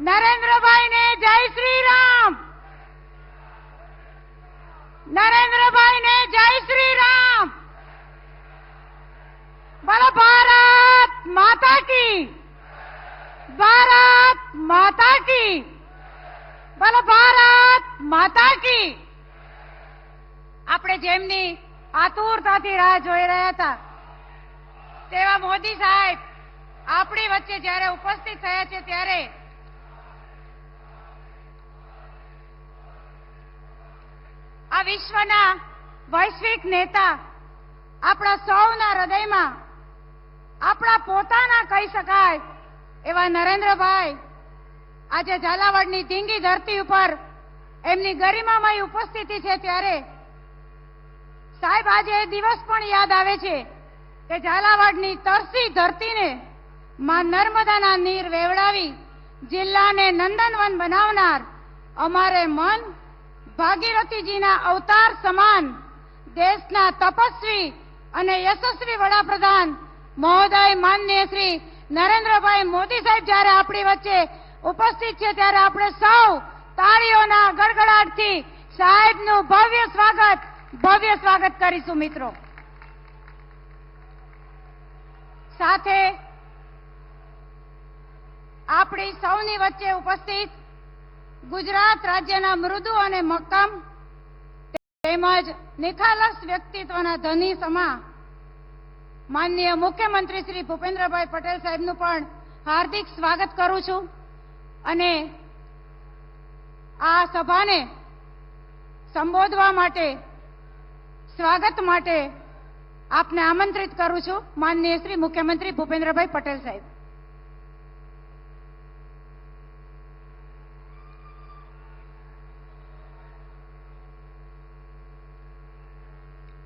નરેન્દ્રભાઈ ને જય શ્રી રામ. નરેન્દ્રભાઈ ને જય શ્રી રામ. બોલો ભારત માતા કી. ભારત માતા કી. બોલો ભારત માતા કી. આપણે જેમની આતુરતાથી રાહ જોઈ રહ્યા હતા તેવા મોદી સાહેબ આપણી વચ્ચે જ્યારે ઉપસ્થિત થયા છે ત્યારે આ વિશ્વના વૈશ્વિક નેતા આપણા સૌના હૃદયમાં આપણા પોતાના કહી શકાય એવા નરેન્દ્રભાઈ આજે ઝાલાવાડની ધીંગી ધરતી ઉપર એમની ગરિમામય ઉપસ્થિતિ છે ત્યારે સાહેબ આજે એ દિવસ પણ યાદ આવે છે કે ઝાલાવાડની તરસી ધરતીને માં નર્મદાના નીર વેવડાવી જિલ્લાને નંદનવન બનાવનાર અમારે મન ભાગીરથીજીના અવતાર સમાન દેશના તપસ્વી અને યશસ્વી વડાપ્રધાન મહોદય માનનીય શ્રી નરેન્દ્રભાઈ મોદી સાહેબ જ્યારે આપણી વચ્ચે ઉપસ્થિત છે ત્યારે આપણે સૌ તાળીઓના ગડગડાટથી સાહેબનું ભવ્ય સ્વાગત કરીશું. મિત્રો, સાથે આપણી સૌની વચ્ચે ઉપસ્થિત ગુજરાત રાજ્યના મૃદુ અને મક્કમ તેમજ નિખાલસ વ્યક્તિત્વના ધની સમા માનનીય મુખ્યમંત્રી શ્રી ભૂપેન્દ્રભાઈ પટેલ સાહેબનું પણ હાર્દિક સ્વાગત કરું છું અને આ સભાને સંબોધવા માટે સ્વાગત માટે આપને આમંત્રિત કરું છું. માનનીય શ્રી મુખ્યમંત્રી ભૂપેન્દ્રભાઈ પટેલ સાહેબ.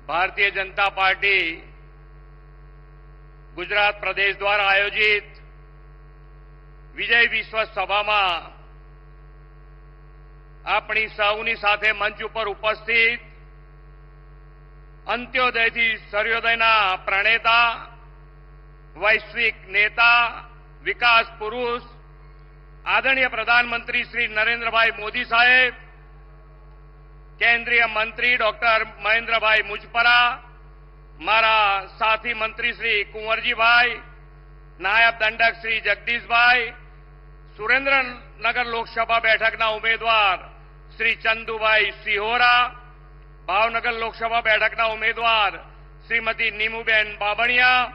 भारतीय जनता पार्टी गुजरात प्रदेश द्वारा आयोजित विजय विश्व सभाમાં આપણી સૌની સાથે મંચ ઉપર ઉપસ્થિત અંત્યોદયથી સૂર્યોદયના પ્રણેતા, વૈશ્વિક નેતા, વિકાસ પુરુષ આદરણીય પ્રધાનમંત્રી શ્રી નરેન્દ્રભાઈ મોદી સાહેબ, કેન્દ્રીય મંત્રી ડોક્ટર મહેન્દ્રભાઈ મુજપરા, મારા સાથી મંત્રી શ્રી કુંવરજીભાઈ, નાયબ દંડક શ્રી જગદીશભાઈ, સુરેન્દ્રનગર લોકસભા બેઠકના ઉમેદવાર શ્રી ચંદુભાઈ સિહોરા, ભાવનગર લોકસભા બેઠકના ઉમેદવાર શ્રીમતી નીમુબેન બાબણિયા,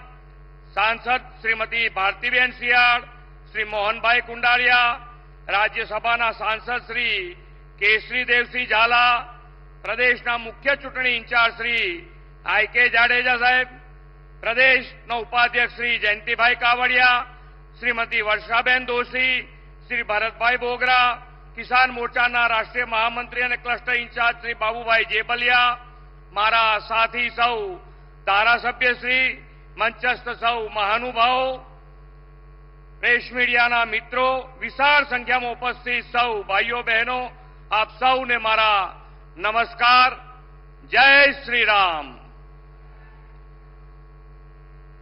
સાંસદ શ્રીમતી ભારતીબેન શિયાળ, શ્રી મોહનભાઈ કુંડારિયા, રાજ્યસભાના સાંસદ શ્રી કેસરીદેવસિંહ ઝાલા, પ્રદેશના મુખ્ય ચૂંટણી ઇન્ચાર્જ શ્રી આઈ.કે. જાડેજા સાહેબ, પ્રદેશના ઉપાધ્યક્ષ શ્રી જયંતિભાઈ કાવડિયા, શ્રીમતી વર્ષાબેન દોશી, શ્રી ભરતભાઈ બોગરા, કિસાન મોરચાના રાષ્ટ્રીય મહામંત્રી અને ક્લસ્ટર ઇન્ચાર્જ શ્રી બાબુભાઈ જેબલિયા, મારા સાથી સૌ ધારાસભ્યશ્રી, મંચસ્થ સૌ મહાનુભાવો, પ્રેસ મીડિયાના મિત્રો, વિશાળ સંખ્યામાં ઉપસ્થિત સૌ ભાઈઓ બહેનો, આપ સૌને મારા નમસ્કાર. જય શ્રી રામ.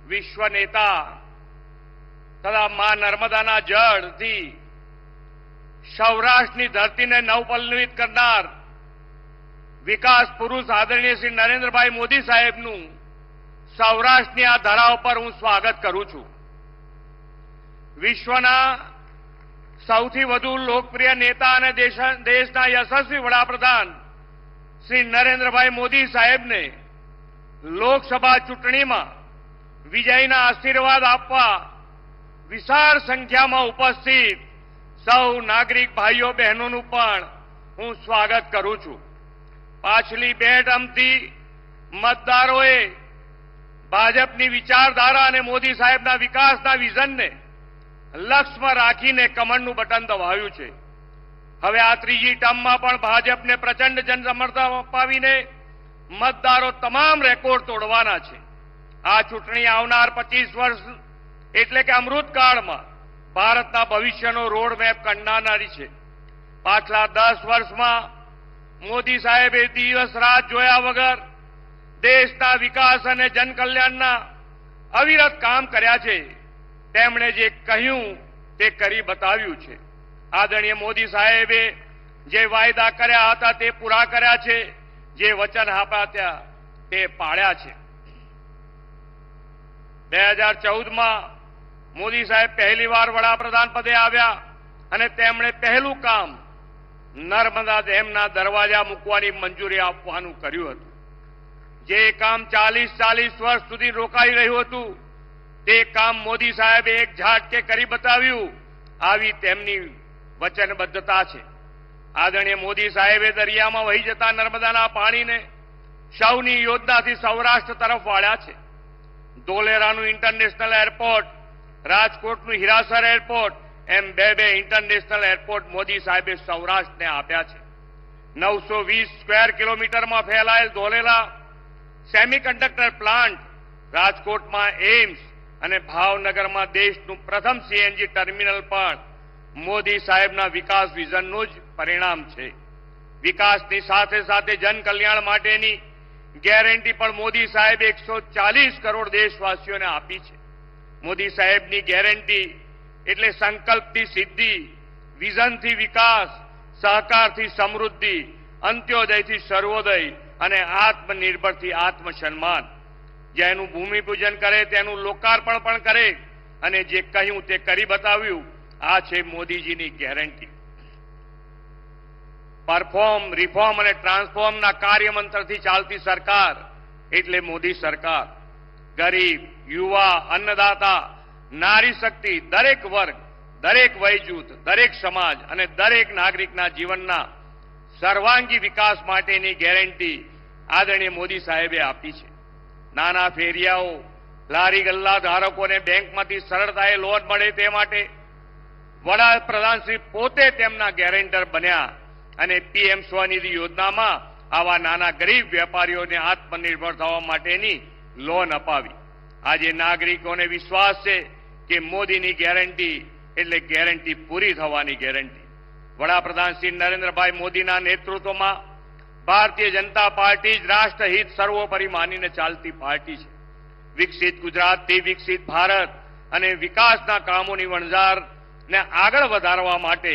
વિશ્વ નેતા તથા મા નર્મદાના જળથી સૌરાષ્ટ્રની ધરતીને નવપલ્લવિત કરનાર વિકાસ પુરુષ આદરણીય શ્રી નરેન્દ્રભાઈ મોદી સાહેબનું સૌરાષ્ટ્રની આ ધરા ઉપર હું સ્વાગત કરું છું. વિશ્વના સૌથી વધુ લોકપ્રિય નેતા અને દેશના યશસ્વી વડાપ્રધાન શ્રી નરેન્દ્રભાઈ મોદી સાહેબને લોકસભા ચૂંટણીમાં વિજયના આશીર્વાદ આપવા વિશાળ સંખ્યામાં ઉપસ્થિત સૌ નાગરિક ભાઈઓ બહેનોનું પણ હું સ્વાગત કરું છું. પાછલી બે ટર્મથી મતદારોએ ભાજપની વિચારધારા અને મોદી સાહેબના વિકાસના વિઝનને લક્ષ્યમાં રાખીને કમળનું બટન દબાવ્યું છે. હવે આ ત્રીજી ટર્મમાં પણ ભાજપને પ્રચંડ જનસમર્થન અપાવીને મતદારો તમામ રેકોર્ડ તોડવાના છે. આ ચૂંટણી આવનાર 25 વર્ષ એટલે કે અમૃતકાળમાં ભારતના ભવિષ્યનો રોડમેપ કંડારનારી છે. પાછલા 10 વર્ષમાં મોદી સાહેબે દિવસ રાત જોયા વગર દેશના વિકાસ અને જનકલ્યાણના અવિરત કામ કર્યા છે. તેમણે જે કહ્યું તે કરી બતાવ્યું છે. આદરણીય મોદી સાહેબે જે વાયદા કર્યા હતા તે પૂરા કર્યા છે, જે વચન આપ્યા હતા તે પાળ્યા છે. 2014માં મોદી સાહેબ પહેલીવાર વડાપ્રધાન પદે આવ્યા અને તેમણે પહેલું કામ નર્મદા ડેમના દરવાજા મૂકવાની મંજૂરી આપવાનું કર્યું હતું. જે કામ 40 વર્ષ સુધી રોકાઈ રહ્યું હતું તે કામ મોદી સાહેબે એક ઝાટકે કરી બતાવ્યું. આવી તેમની વચનબદ્ધતા છે. આદરણીય મોદી સાહેબે દરિયામાં વહી જતા નર્મદાના પાણીને સૌની યોજનાથી સૌરાષ્ટ્ર તરફ વાળ્યા છે. ધોલેરાનું ઇન્ટરનેશનલ એરપોર્ટ, રાજકોટનું હીરાસર એરપોર્ટ, એમ બે ઇન્ટરનેશનલ એરપોર્ટ મોદી સાહેબે સૌરાષ્ટ્રને આપ્યા છે. 920 સ્ક્વેર કિલોમીટરમાં ફેલાયેલ ધોલેરા સેમિકન્ડક્ટર પ્લાન્ટ, રાજકોટમાં એમ્સ અને ભાવનગરમાં દેશનું પ્રથમ સીએનજી ટર્મિનલ પણ મોદી સાહેબના વિકાસ વિઝનનું જ પરિણામ છે. વિકાસની સાથે સાથે જનકલ્યાણ માટેની ગેરંટી પણ મોદી સાહેબે 140 કરોડ દેશવાસીઓને આપી છે. મોદી સાહેબની ગેરંટી એટલે સંકલ્પથી સિદ્ધિ, વિઝનથી વિકાસ, સહકારથી સમૃદ્ધિ, અંત્યોદયથી સર્વોદય અને આત્મનિર્ભરથી આત્મસન્માન. જેનું ભૂમિપૂજન કરે તેનું લોકાર્પણ પણ કરે અને જે કહ્યું તે કરી બતાવ્યું. આ છે મોદીજીની ગેરંટી. પરફોર્મ, રિફોર્મ અને ટ્રાન્સફોર્મના કાર્યમંત્રથી ચાલતી સરકાર એટલે મોદી સરકાર. ગરીબ, યુવા, અન્નદાતા, નારી શક્તિ, દરેક વર્ગ, દરેક વય જૂથ, દરેક સમાજ અને દરેક નાગરિકના જીવનના સર્વાંગી વિકાસ માટેની ગેરંટી આદરણીય મોદી સાહેબે આપી છે. નાના ફેરિયાઓ, લારી ગલ્લા ધારકોને બેંકમાંથી સરળતાએ લોન મળે તે માટે વડાપ્રધાનશ્રી પોતે તેમના ગેરેન્ટર બન્યા અને પીએમ સ્વનિધિ યોજનામાં આવા નાના ગરીબ વેપારીઓને આત્મનિર્ભર થવા માટેની લોન અપાવી. આજે નાગરિકોને વિશ્વાસ છે કે મોદીની ગેરંટી એટલે ગેરંટી પૂરી થવાની ગેરંટી. વડાપ્રધાન શ્રી નરેન્દ્રભાઈ મોદીના નેતૃત્વમાં ભારતીય જનતા પાર્ટી જ રાષ્ટ્રહિત સર્વોપરી માનીને ચાલતી પાર્ટી છે. વિકસિત ગુજરાતથી વિકસિત ભારત અને વિકાસના કામોની વણઝારને આગળ વધારવા માટે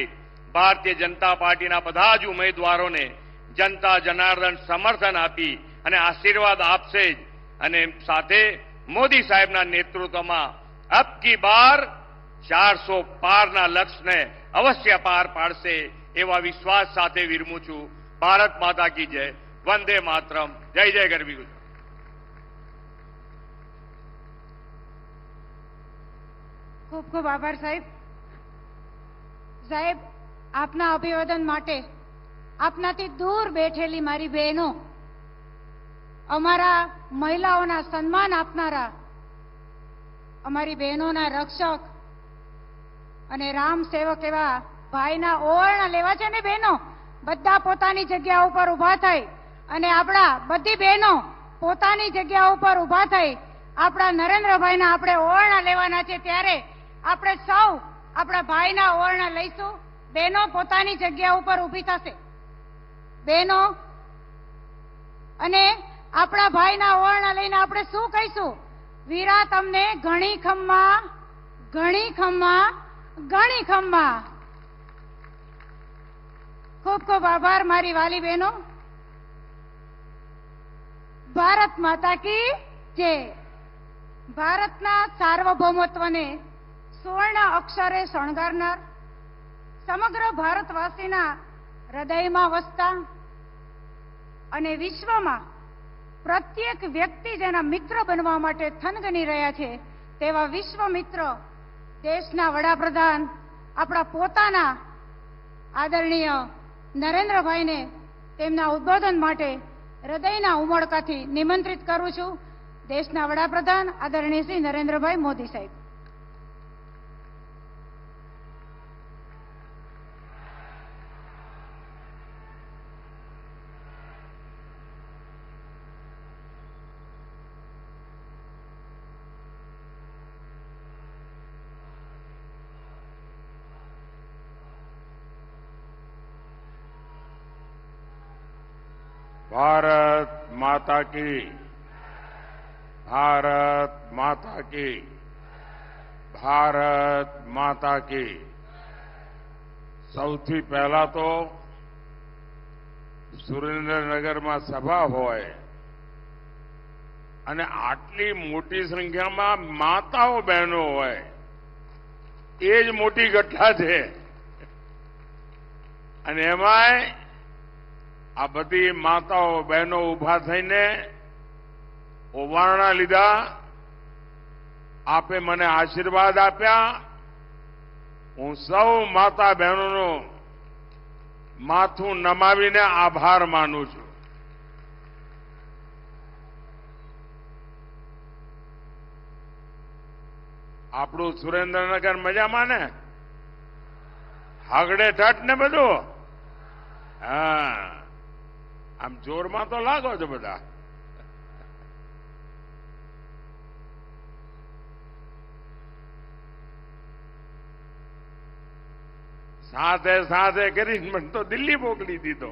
ભારતીય જનતા પાર્ટીના બધા જ ઉમેદવારોને જનતા જનાર્દન સમર્થન આપી અને આશીર્વાદ આપશે જ. અને સાથે મોદી સાહેબના નેતૃત્વમાં અબ કી બાર 400 પારના લક્ષ્યને અવશ્ય પાર પાડશે એવા વિશ્વાસ સાથે વિરમું છું. ભારત માતા કી જય. વંદે માતરમ. જય જય ગરવી ગુજરાત. ખૂબ ખૂબ આભાર સાહેબ. સાહેબ, આપના અભિવાદન માટે આપનાથી દૂર બેઠેલી મારી બહેનો, અમારા મહિલાઓના સન્માન આપનારા, અમારી બહેનોના રક્ષક અને રામ સેવક એવા ભાઈના ઓવરણા લેવા છે ને બહેનો, બધા પોતાની જગ્યા ઉપર ઊભા થઈ અને આપણા બધી બહેનો પોતાની જગ્યા ઉપર ઊભા થઈ આપણા નરેન્દ્રભાઈના આપણે ઓવરણા લેવાના છે. ત્યારે આપણે સૌ આપણા ભાઈના ઓવરણા લઈશું. બહેનો પોતાની જગ્યા ઉપર ઊભી થશે. બહેનો અને આપણા ભાઈના ઓવરણા લઈને આપણે શું કહીશું? વીરા તમને ઘણી ખમ્મા, ઘણી ખમ્મા, ઘણી ખમ્મા. ખૂબ ખૂબ આભાર મારી વાલી બહેનો. ભારત માતા કી જય. ભારતના સાર્વભૌમત્વને સુવર્ણ અક્ષરે શણગારનાર, સમગ્ર ભારતવાસીના હૃદયમાં વસતા અને વિશ્વમાં પ્રત્યેક વ્યક્તિ જેના મિત્ર બનવા માટે થનગની રહ્યા છે તેવા વિશ્વ મિત્ર દેશના વડાપ્રધાન આપણા પોતાના આદરણીય નરેન્દ્રભાઈને તેમના ઉદ્બોધન માટે હૃદયના ઉમળકાથી નિમંત્રિત કરું છું. દેશના વડાપ્રધાન આદરણીય શ્રી નરેન્દ્રભાઈ મોદી સાહેબ. भारत माता की, भारत माता की, भारत माता की. સૌથી પહેલા તો સુરેન્દ્રનગરમાં સભા હોય અને આટલી મોટી સંખ્યામાં માતાઓ બહેનો હોય એ જ મોટી ઘટના છે. અને એમાંય આ બધી માતાઓ બહેનો ઉભા થઈને ઓવારણા લીધા, આપે મને આશીર્વાદ આપ્યા. હું સૌ માતા બહેનોનું માથું નમાવીને આભાર માનું છું. આપણું સુરેન્દ્રનગર મજામાં ને? હાગડે ઠઠ ને બધું? હા, આમ જોરમાં તો લાગો છો બધા. સાથે સાથે કરીને મને તો દિલ્હી મોકલી દીધો.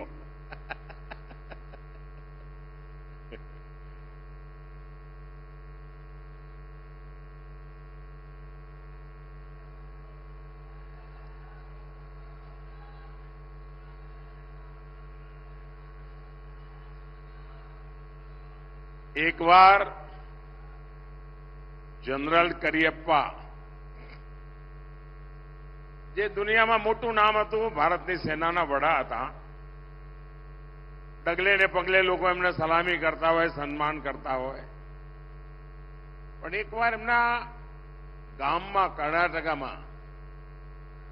એકવાર જનરલ કરિયપ્પા, જે દુનિયામાં મોટું નામ હતું, ભારતની સેનાના વડા હતા, ડગલે ને પગલે લોકો એમને સલામી કરતા હોય, સન્માન કરતા હોય. પણ એકવાર એમના ગામમાં, કર્ણાટકામાં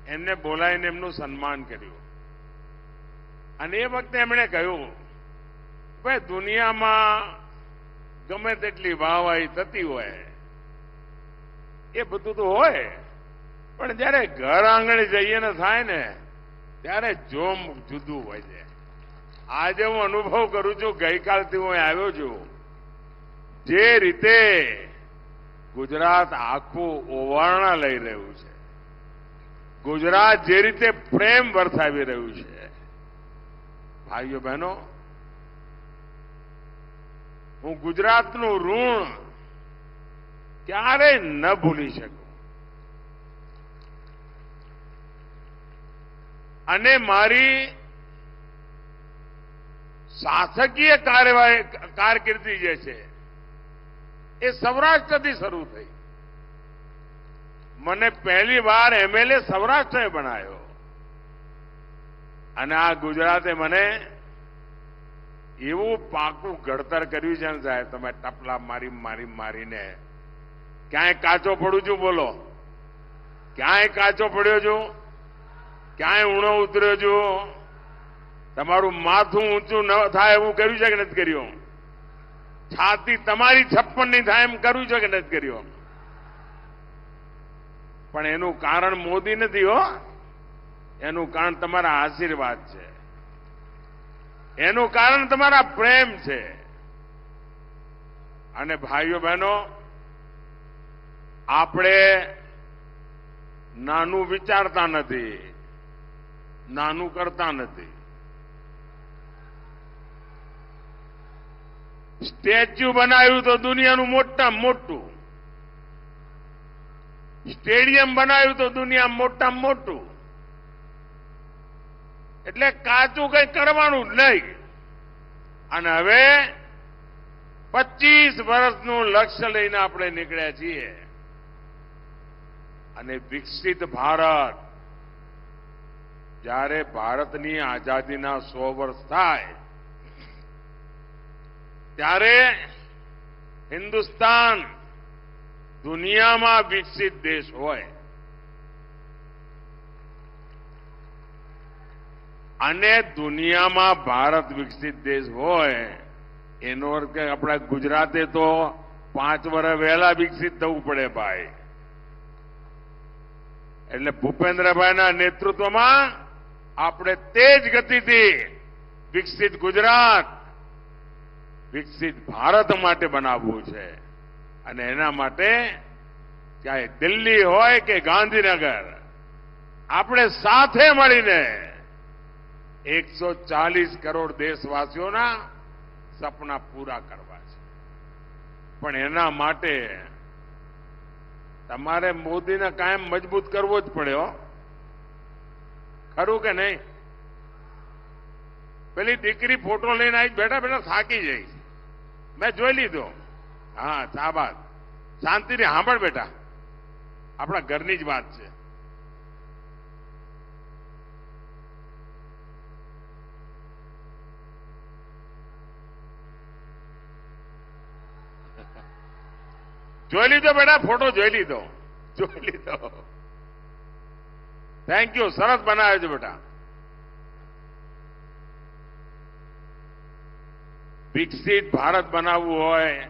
એમને બોલાવીને એમનું સન્માન કર્યું. અને એ વખતે એમણે કહ્યું, ભાઈ દુનિયામાં ગમે તેટલી વાહવાહી થતી હોય, એ બધું તો હોય, પણ જયારે ઘર આંગણે જઈએ ને થાય ને ત્યારે જોમ જુદું હોય છે. આજે હું અનુભવ કરું છું, ગઈકાલથી હું આવ્યો છું, જે રીતે ગુજરાત આખું ઓવારણા લઈ રહ્યું છે, ગુજરાત જે રીતે પ્રેમ વરસાવી રહ્યું છે, ભાઈઓ બહેનો, હું ગુજરાતનું ઋણ ક્યારેય ન ભૂલી શકું. અને મારી શાસકીય કારકિર્દી જે છે એ સૌરાષ્ટ્રથી શરૂ થઈ. મને પહેલી વાર એમએલએ સૌરાષ્ટ્રે બનાવ્યો. અને આ ગુજરાતે મને એવું પાકું ઘડતર કર્યું છે ને સાહેબ, તમે ટપલા મારીને ક્યાંય કાચો પડું છું? બોલો, ક્યાંય કાચો પડ્યો છું? ક્યાંય ઊણો ઉતર્યો છું? તમારું માથું ઊંચું ન થાય એવું કર્યું છે કે નથી કર્યું? છાતી તમારી 56 નહીં થાય એમ કર્યું છે કે નથી કર્યું? પણ એનું કારણ મોદી નથી હો, એનું કારણ તમારા આશીર્વાદ છે, એનું કારણ તમારા પ્રેમ છે. અને ભાઈઓ બહેનો, આપણે નાનું વિચારતા નથી, નાનું કરતા નથી. સ્ટેચ્યુ બનાવ્યું તો દુનિયાનું મોટામાં મોટું, સ્ટેડિયમ બનાવ્યું તો દુનિયામાં મોટામાં મોટું. એટલે કાચું કઈ કરવાનું જ નહીં. અને હવે 25 વર્ષનું લક્ષ્ય લઈને આપણે નીકળ્યા છીએ. અને વિકસિત ભારત, જ્યારે ભારતની આઝાદીના 100 વર્ષ થાય ત્યારે હિન્દુસ્તાન દુનિયામાં વિકસિત દેશ હોય. અને દુનિયામાં ભારત વિકસિત દેશ હોય એનો અર્થ કે આપણા ગુજરાતે તો 5 વર્ષ વહેલા વિકસિત થવું પડે ભાઈ. એટલે ભૂપેન્દ્રભાઈના નેતૃત્વમાં આપણે તેજ ગતિથી વિકસિત ગુજરાત, વિકસિત ભારત માટે બનાવવું છે. અને એના માટે ચાહે દિલ્હી હોય કે ગાંધીનગર, આપણે સાથે મળીને 140 કરોડ દેશવાસીઓના સપના પૂરા કરવા છે. પણ એના માટે તમારે મોદીને કાયમ મજબૂત કરવો જ પડે હો. ખરું કે નહીં? પેલી દીકરી ફોટો લઈને આવી, બેઠા બેઠા થાકી જઈ. મેં જોઈ લીધો. હા, શાબાશ. શાંતિથી સાંભળ બેટા, આપણા ઘરની જ વાત છે. જોઈ લીધો બેટા, ફોટો જોઈ લીધો, જોઈ લીધો. થેન્ક યુ, સરસ બનાવ્યો છે બેટા. વિકસિત ભારત બનાવવું હોય,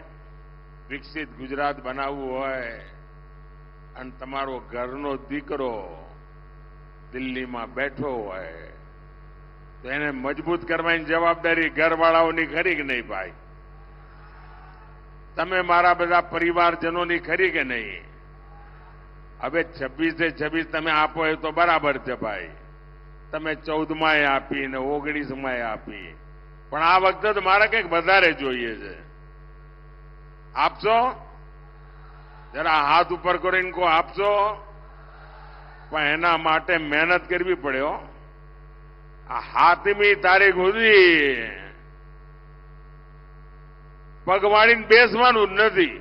વિકસિત ગુજરાત બનાવવું હોય અને તમારો ઘરનો દીકરો દિલ્હીમાં બેઠો હોય તો એને મજબૂત કરવાની જવાબદારી ઘરવાળાઓની ખરી કે નહીં ભાઈ? તમે મારા બધા પરિવારજનોની ખરી કે નહીં? હવે 26 તમે આપો એ તો બરાબર છે ભાઈ. તમે 14 આપી ને 19 આપી, પણ આ વખતે તો મારે કંઈક વધારે જોઈએ છે. આપશો? જરા હાથ ઉપર કરીને કહો આપશો. પણ એના માટે મહેનત કરવી પડે હો. આ 7મી તારીખ સુધી પગવાળીને બેસવાનું જ નથી.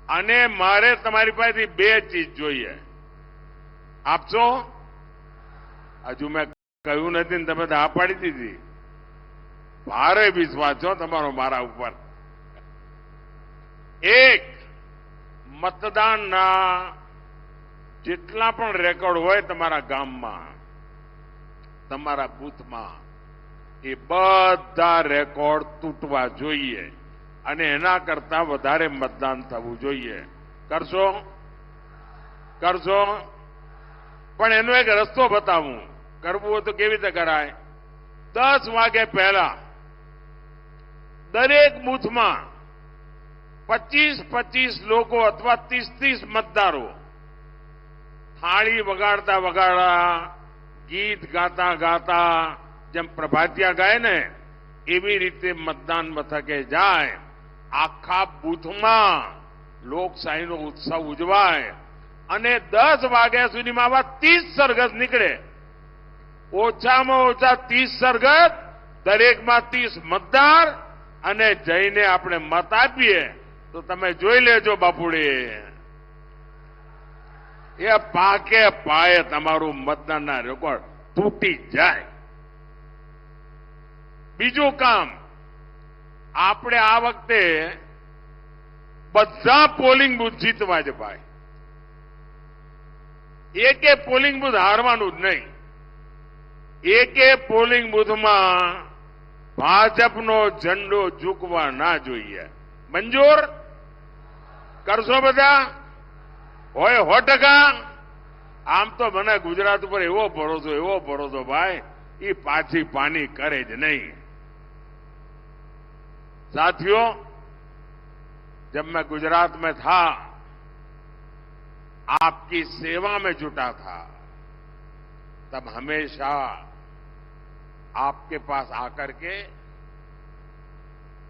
અને મારે તમારી પાસેથી 2 ચીજ જોઈએ. આપશો? હજુ મેં કહ્યું નથી ને તમે તો હા પાડી દીધી. ભારે વિશ્વાસ છો તમારો મારા ઉપર. એક, મતદાનના જેટલા પણ રેકોર્ડ હોય તમારા ગામમાં, તમારા બૂથમાં, એ બધા રેકોર્ડ તૂટવા જોઈએ અને એના કરતા વધારે મતદાન થવું જોઈએ. કરશો? કરશો? પણ એનો એક રસ્તો બતાવું. કરવું હોય તો કેવી રીતે કરાય? 10 વાગે પહેલા દરેક બૂથમાં 25 લોકો અથવા 30 મતદારો થાળી વગાડતા વગાડતા, ગીત ગાતા ગાતા, જેમ પ્રભાતિયા ગાય ને એવી રીતે મતદાન મથકે જાય. આખા બૂથમાં લોકશાહીનો ઉત્સવ ઉજવાય અને 10 વાગ્યા સુધીમાં આવા 30 સરઘસ નીકળે. ઓછામાં ઓછા 30 સરઘસ, દરેકમાં 30 મતદાર, અને જઈને આપણે મત આપીએ તો તમે જોઈ લેજો બાપુડી, એ પાકે પાયે તમારું મતદાનના રેકોર્ડ તૂટી જાય. બીજું કામ, આપણે આ વખતે બધા પોલિંગ બૂથ જીતવા છે ભાઈ. એકે પોલિંગ બૂથ હારવાનું જ નહીં. એકે પોલિંગ બૂથમાં ભાજપનો ઝંડો ઝૂકવા ના જોઈએ. મંજૂર? કરશો બધા? હોય 100%? આમ તો મને ગુજરાત ઉપર એવો ભરોસો ભાઈ, એ પાછી પાની કરે જ નહીં. साथियों, जब मैं गुजरात में था, आपकी सेवा में जुटा था, तब हमेशा आपके पास आकर के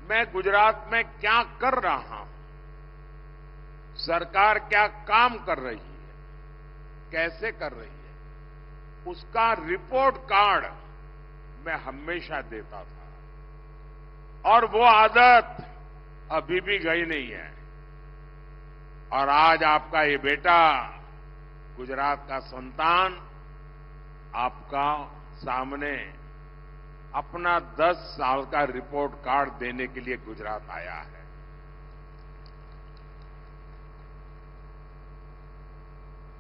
मैं गुजरात में क्या कर रहा हूं, सरकार क्या काम कर रही है, कैसे कर रही है, उसका रिपोर्ट कार्ड मैं हमेशा देता था. और वो आदत अभी भी गई नहीं है. और आज आपका ये बेटा, गुजरात का संतान, आपका सामने अपना 10 साल का रिपोर्ट कार्ड देने के लिए गुजरात आया है.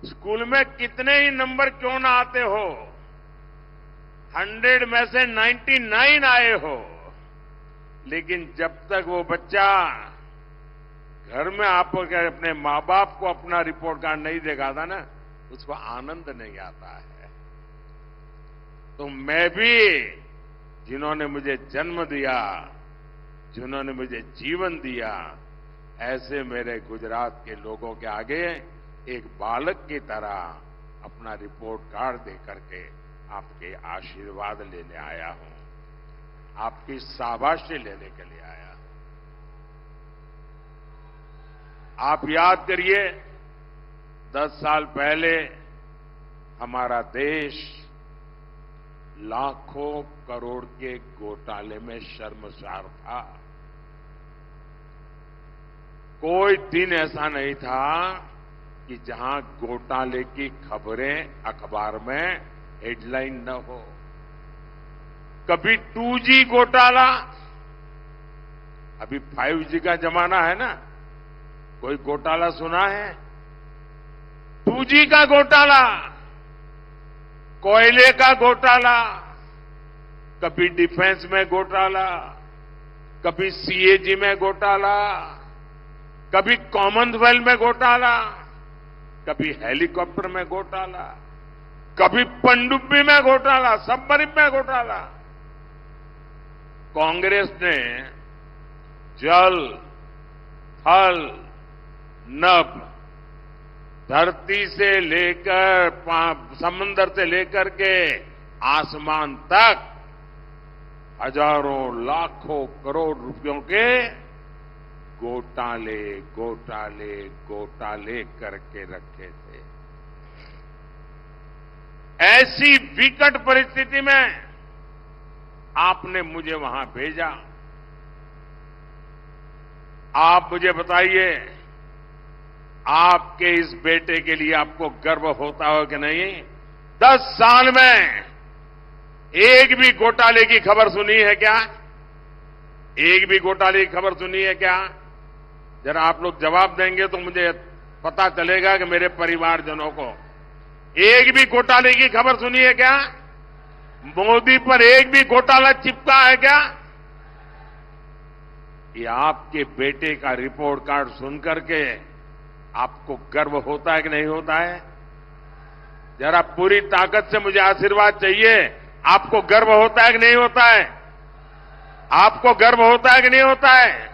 स्कूल में कितने ही नंबर क्यों ना आते हो, 100 में से 99 आए हो, लेकिन जब तक वो बच्चा घर में आपके अपने माँ बाप को अपना रिपोर्ट कार्ड नहीं दिखाता ना, उसको आनंद नहीं आता है. तो मैं भी, जिन्होंने मुझे जन्म दिया, जिन्होंने मुझे जीवन दिया, ऐसे मेरे गुजरात के लोगों के आगे एक बालक की तरह अपना रिपोर्ट कार्ड दे करके आपके आशीर्वाद लेने आया हूं, आपकी शाबाशी लेने के लिए आया. आप याद करिए, 10 साल पहले हमारा देश लाखों करोड़ के घोटाले में शर्मसार था। कोई दिन ऐसा नहीं था कि जहां घोटाले की खबरें अखबार में हेडलाइन न हो। कभी 2G घोटाला, अभी 5G का जमाना है ना, कोई घोटाला सुना है? 2G का घोटाला, कोयले का घोटाला, कभी डिफेंस में घोटाला, कभी CAG में घोटाला, कभी कॉमनवेल्थ में घोटाला, कभी हेलीकॉप्टर में घोटाला, कभी पनडुब्बी में घोटाला, सबमरीन में घोटाला। कांग्रेस ने जल, थल, नभ, धरती से लेकर समंदर से लेकर के आसमान तक हजारों लाखों करोड़ रुपयों के घोटाले घोटाले घोटाले करके रखे थे। ऐसी विकट परिस्थिति में आपने मुझे वहां भेजा। आप मुझे बताइए, आपके इस बेटे के लिए आपको गर्व होता हो कि नहीं? 10 साल में एक भी घोटाले की खबर सुनी है क्या? एक भी घोटाले की खबर सुनी है क्या? जरा आप लोग जवाब देंगे तो मुझे पता चलेगा कि मेरे परिवारजनों को एक भी घोटाले की खबर सुनी है क्या? मोदी पर एक भी घोटाला चिपका है क्या? ये आपके बेटे का रिपोर्ट कार्ड सुनकर के आपको गर्व होता है कि नहीं होता है? जरा पूरी ताकत से मुझे आशीर्वाद चाहिए। आपको गर्व होता है कि नहीं होता है? आपको गर्व होता है कि नहीं होता है?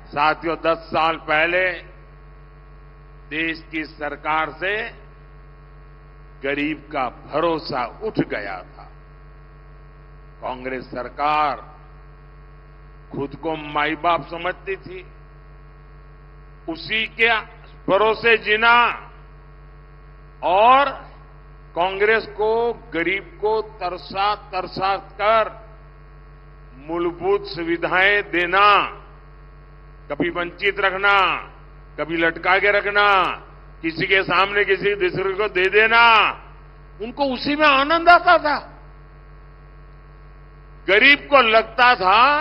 साथियों, 10 साल पहले देश की सरकार से गरीब का भरोसा उठ गया था। कांग्रेस सरकार खुद को माई बाप समझती थी, उसी के भरोसे जीना, और कांग्रेस को गरीब को तरसा तरसा कर मूलभूत सुविधाएं देना, कभी वंचित रखना, कभी लटका के रखना, किसी के सामने किसी दूसरे को दे देना, उनको उसी में आनंद आता था। गरीब को लगता था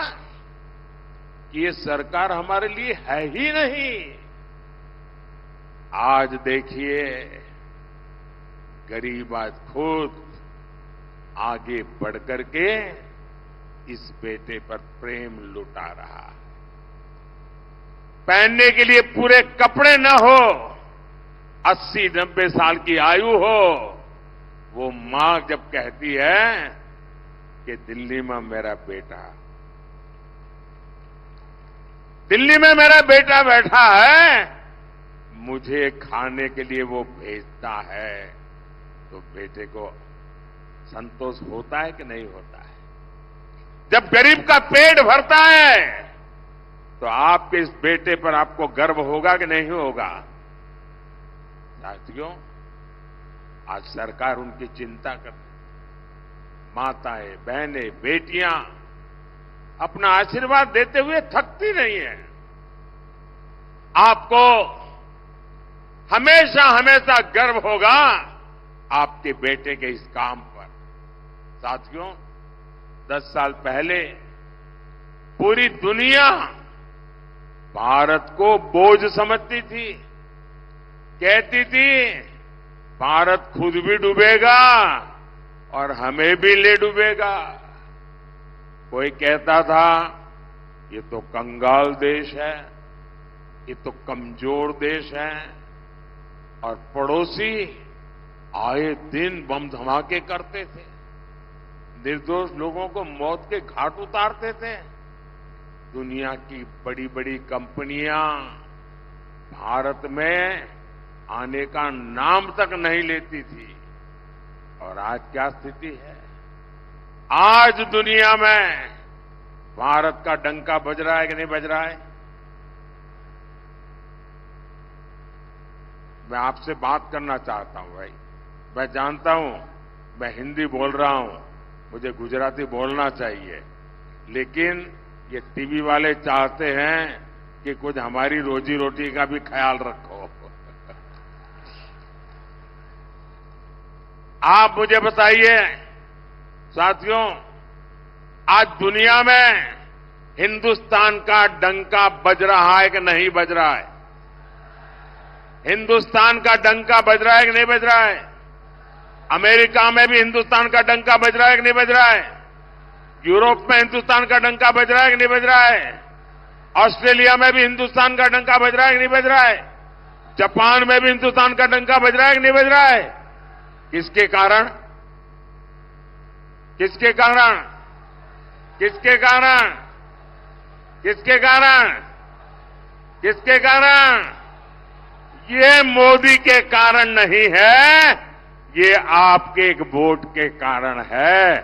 कि ये सरकार हमारे लिए है ही नहीं। आज देखिए, गरीब आज खुद आगे बढ़कर के इस बेटे पर प्रेम लुटा रहा है। पहनने के लिए पूरे कपड़े न हो, 80-90 साल की आयु हो, वो मां जब कहती है कि दिल्ली में मेरा बेटा, दिल्ली में मेरा बेटा बैठा है, मुझे खाने के लिए वो भेजता है, तो बेटे को संतोष होता है कि नहीं होता है? जब गरीब का पेट भरता है तो आपके इस बेटे पर आपको गर्व होगा कि नहीं होगा? साथियों, आज सरकार उनकी चिंता करती, माताएं, बहनें, बेटियां अपना आशीर्वाद देते हुए थकती नहीं है। आपको हमेशा हमेशा गर्व होगा आपके बेटे के इस काम पर। साथियों, 10 साल पहले पूरी दुनिया भारत को बोझ समझती थी, कहती थी भारत खुद भी डूबेगा और हमें भी ले डूबेगा। कोई कहता था ये तो कंगाल देश है, ये तो कमजोर देश है, और पड़ोसी आए दिन बम धमाके करते थे, निर्दोष लोगों को मौत के घाट उतारते थे। दुनिया की बड़ी बड़ी कंपनियां भारत में आने का नाम तक नहीं लेती थी, और आज क्या स्थिति है? आज दुनिया में भारत का डंका बज रहा है कि नहीं बज रहा है? मैं आपसे बात करना चाहता हूं भाई, मैं जानता हूं, मैं हिंदी बोल रहा हूं, मुझे गुजराती बोलना चाहिए, लेकिन ये टीवी वाले चाहते हैं कि कुछ हमारी रोजी रोटी का भी ख्याल रखो। आप मुझे बताइए साथियों, आज दुनिया में हिंदुस्तान का डंका बज रहा है कि नहीं बज रहा है? हिंदुस्तान का डंका बज रहा है कि नहीं बज रहा है? अमेरिका में भी हिंदुस्तान का डंका बज रहा है कि नहीं बज रहा है? यूरोप में हिंदुस्तान का डंका बज रहा है कि नहीं बज रहा है? ऑस्ट्रेलिया में भी हिंदुस्तान का डंका बज रहा है कि नहीं बज रहा है? जापान में भी हिंदुस्तान का डंका बज रहा है कि नहीं बज रहा है? किसके कारण? किसके कारण? किसके कारण? किसके कारण? किसके कारण? ये मोदी के कारण नहीं है, ये आपके एक वोट के कारण है।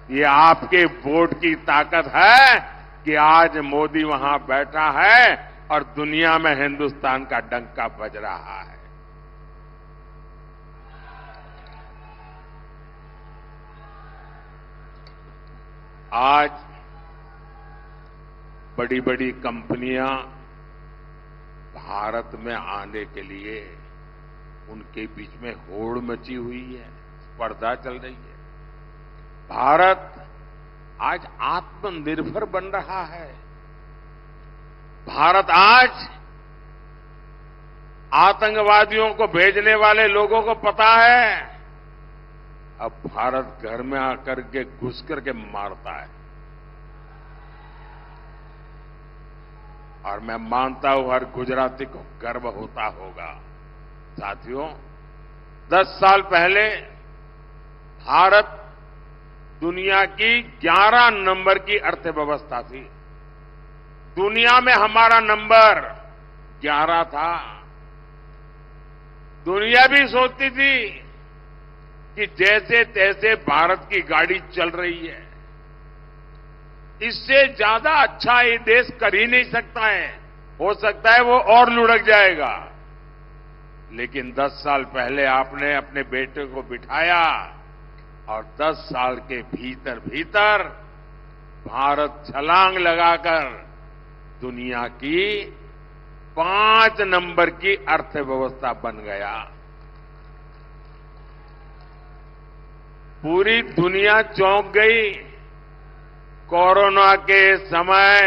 ये आपके वोट की ताकत है कि आज मोदी वहां बैठा है और दुनिया में हिंदुस्तान का डंका बज रहा है। आज बड़ी बड़ी कंपनियां भारत में आने के लिए उनके बीच में होड़ मची हुई है, स्पर्धा चल रही है। भारत आज आत्मनिर्भर बन रहा है। भारत आज आतंकवादियों को भेजने वाले लोगों को पता है, अब भारत घर में आकर के घुस करके मारता है। और मैं मानता हूं हर गुजराती को गर्व होता होगा। साथियों, 10 साल पहले भारत दुनिया की 11 नंबर की अर्थव्यवस्था थी। दुनिया में हमारा नंबर 11 था। दुनिया भी सोचती थी कि जैसे तैसे भारत की गाड़ी चल रही है, इससे ज्यादा अच्छा ये देश कर ही नहीं सकता है, हो सकता है वो और लुढ़क जाएगा। लेकिन 10 साल पहले आपने अपने बेटे को बिठाया और 10 साल के भीतर भीतर भारत छलांग लगाकर दुनिया की 5 नंबर की अर्थव्यवस्था बन गया। पूरी दुनिया चौंक गई। कोरोना के समय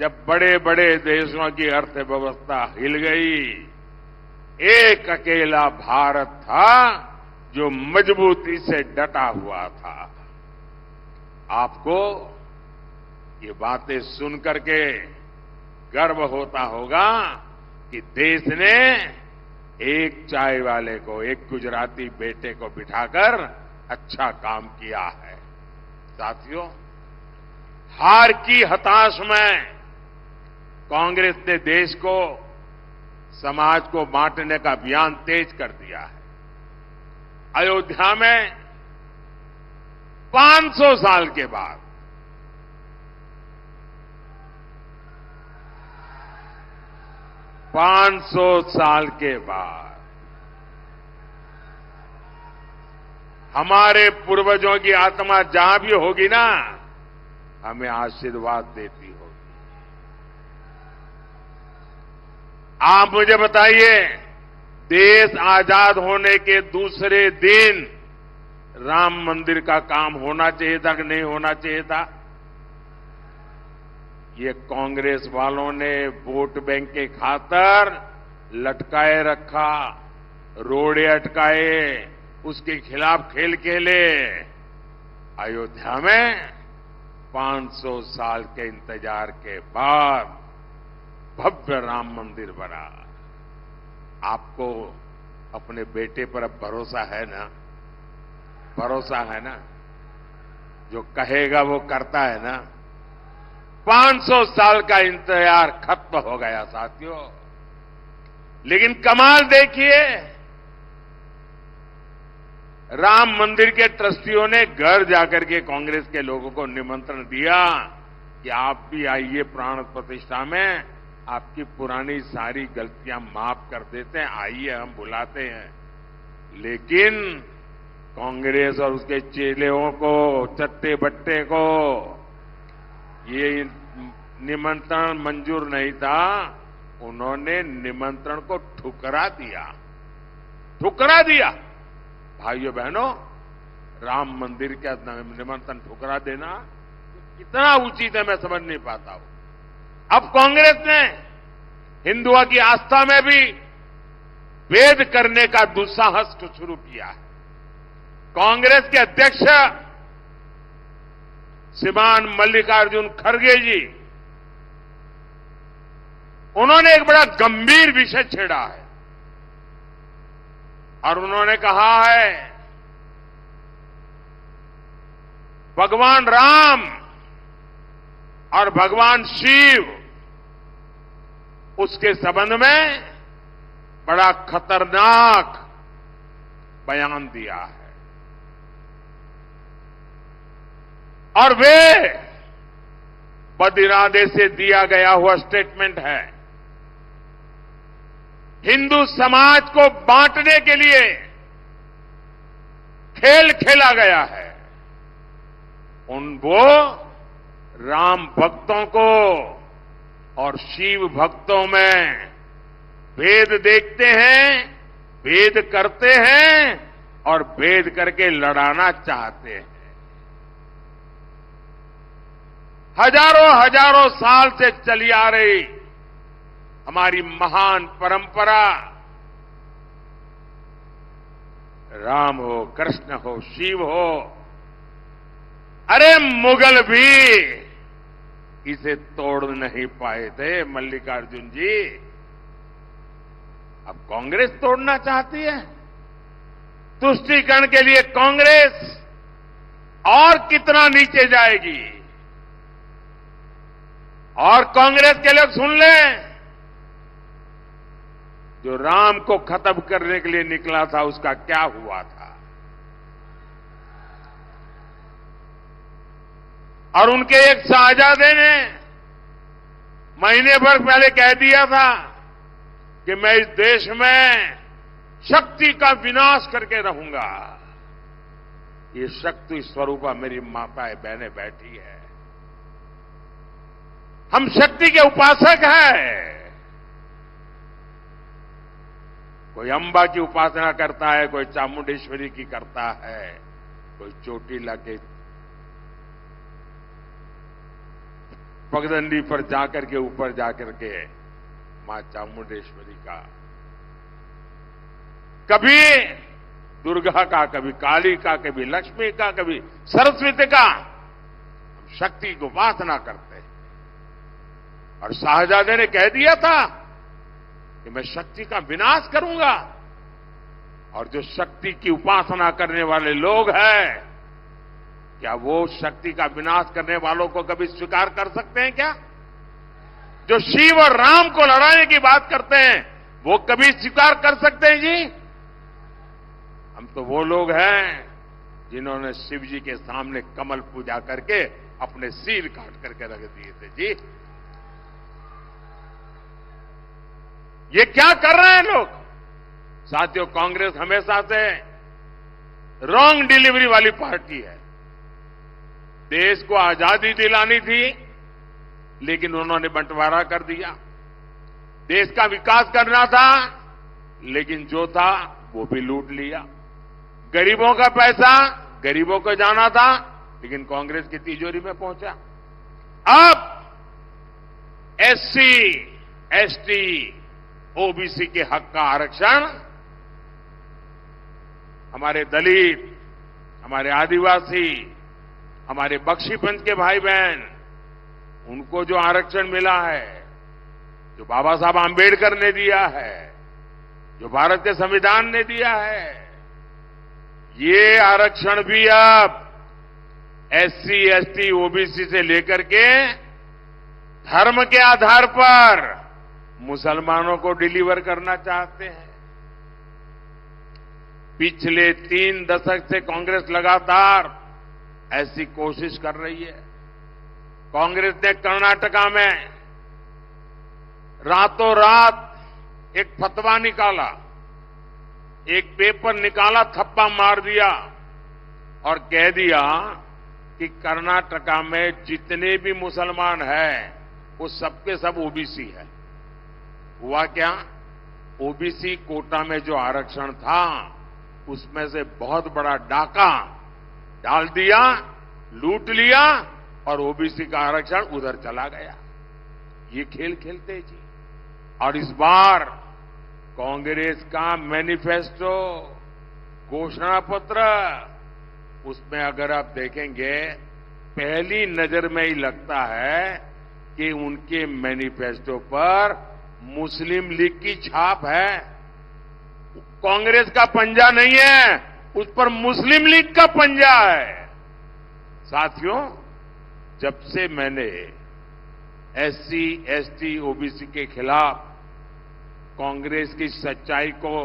जब बड़े बड़े देशों की अर्थव्यवस्था हिल गई, एक अकेला भारत था जो मजबूती से डटा हुआ था। आपको ये बातें सुन करके गर्व होता होगा कि देश ने एक चाय वाले को, एक गुजराती बेटे को बिठाकर अच्छा काम किया है। साथियों, हार की हताश में कांग्रेस ने देश को, समाज को बांटने का अभियान तेज कर दिया है। अयोध्या में 500 साल के बाद 500 साल के बाद हमारे पूर्वजों की आत्मा जहां भी होगी ना, हमें आशीर्वाद देती होगी। आप मुझे बताइए, देश आजाद होने के दूसरे दिन राम मंदिर का काम होना चाहिए था कि नहीं होना चाहिए था? ये कांग्रेस वालों ने वोट बैंक के खातर लटकाए रखा, रोड़े अटकाए, उसके खिलाफ खेल खेले। अयोध्या में 500 साल के इंतजार के बाद भव्य राम मंदिर बना। आपको अपने बेटे पर अब भरोसा है ना? भरोसा है ना? जो कहेगा वो करता है ना? 500 साल का इंतजार खत्म हो गया साथियों। लेकिन कमाल देखिए, राम मंदिर के ट्रस्टियों ने घर जाकर के कांग्रेस के लोगों को निमंत्रण दिया कि आप भी आइए प्राण प्रतिष्ठा में, आपकी पुरानी सारी गलतियां माफ कर देते हैं, आइए हम बुलाते हैं। लेकिन कांग्रेस और उसके चेलों को, चट्टे बट्टे को ये निमंत्रण मंजूर नहीं था। उन्होंने निमंत्रण को ठुकरा दिया, ठुकरा दिया। भाइयों बहनों, राम मंदिर का निमंत्रण ठुकरा देना कितना उचित है मैं समझ नहीं पाता हूं। अब कांग्रेस ने हिंदुओं की आस्था में भी भेद करने का दुस्साहस शुरू किया है। कांग्रेस के अध्यक्ष श्रीमान मल्लिकार्जुन खड़गे जी, उन्होंने एक बड़ा गंभीर विषय छेड़ा है और उन्होंने कहा है भगवान राम और भगवान शिव, उसके संबंध में बड़ा खतरनाक बयान दिया है और वे बद-इरादे से दिया गया हुआ स्टेटमेंट है। हिंदू समाज को बांटने के लिए खेल खेला गया है। वो राम भक्तों को और शिव भक्तों में भेद देखते हैं, भेद करते हैं और भेद करके लड़ाना चाहते हैं। हजारों हजारों साल से चली आ रही हमारी महान परंपरा, राम हो, कृष्ण हो, शिव हो, अरे मुगल भी इसे तोड़ नहीं पाए थे मल्लिकार्जुन जी। अब कांग्रेस तोड़ना चाहती है। तुष्टीकरण के लिए कांग्रेस और कितना नीचे जाएगी। और कांग्रेस के लोग सुन लें, जो राम को खत्म करने के लिए निकला था उसका क्या हुआ था। और उनके एक शाहजादे ने महीने भर पहले कह दिया था कि मैं इस देश में शक्ति का विनाश करके रहूंगा। ये शक्ति स्वरूपा मेरी माताएं बहनें बैठी है। हम शक्ति के उपासक हैं। कोई अंबा की उपासना करता है, कोई चामुंडेश्वरी की करता है, कोई चोटीला के पगडंडी पर जाकर के ऊपर जाकर के मां चामुंडेश्वरी का, कभी दुर्गा का, कभी काली का, कभी लक्ष्मी का, कभी सरस्वती का, हम शक्ति की उपासना करते हैं। और शाहजादे ने कह दिया था कि मैं शक्ति का विनाश करूंगा। और जो शक्ति की उपासना करने वाले लोग हैं, क्या वो शक्ति का विनाश करने वालों को कभी स्वीकार कर सकते हैं क्या? जो शिव और राम को लड़ाने की बात करते हैं, वो कभी स्वीकार कर सकते हैं जी? हम तो वो लोग हैं जिन्होंने शिव जी के सामने कमल पूजा करके अपने सिर काट करके रख दिए थे जी। ये क्या कर रहे हैं लोग? साथियों, कांग्रेस हमेशा से रॉन्ग डिलीवरी वाली पार्टी है। देश को आजादी दिलानी थी, लेकिन उन्होंने बंटवारा कर दिया। देश का विकास करना था, लेकिन जो था वो भी लूट लिया। गरीबों का पैसा गरीबों को जाना था, लेकिन कांग्रेस की तिजोरी में पहुंचा। अब एससी, एसटी, ओबीसी के हक का आरक्षण हमारे दलित, हमारे आदिवासी, हमारे बख्शीपंथ के भाई बहन, उनको जो आरक्षण मिला है, जो बाबा साहब आंबेडकर ने दिया है, जो भारत के संविधान ने दिया है, ये आरक्षण भी अब एससी, एसटी, ओबीसी से लेकर के धर्म के आधार पर मुसलमानों को डिलीवर करना चाहते हैं। पिछले 3 दशक से कांग्रेस लगातार ऐसी कोशिश कर रही है। कांग्रेस ने कर्नाटका में रातों रात एक फतवा निकाला एक पेपर निकाला, थप्पा मार दिया और कह दिया कि कर्नाटका में जितने भी मुसलमान हैं वो सबके सब ओबीसी है। हुआ क्या? ओबीसी कोटा में जो आरक्षण था उसमें से बहुत बड़ा डाका डाल दिया, लूट लिया और ओबीसी का आरक्षण उधर चला गया। ये खेल खेलते जी। और इस बार कांग्रेस का मैनिफेस्टो, घोषणा पत्र, उसमें अगर आप देखेंगे पहली नजर में ही लगता है कि उनके मैनिफेस्टो पर मुस्लिम लीग की छाप है। कांग्रेस का पंजा नहीं है, उस पर मुस्लिम लीग का पंजा है। साथियों, जब से मैंने एससी, एसटी, ओबीसी के खिलाफ कांग्रेस की सच्चाई को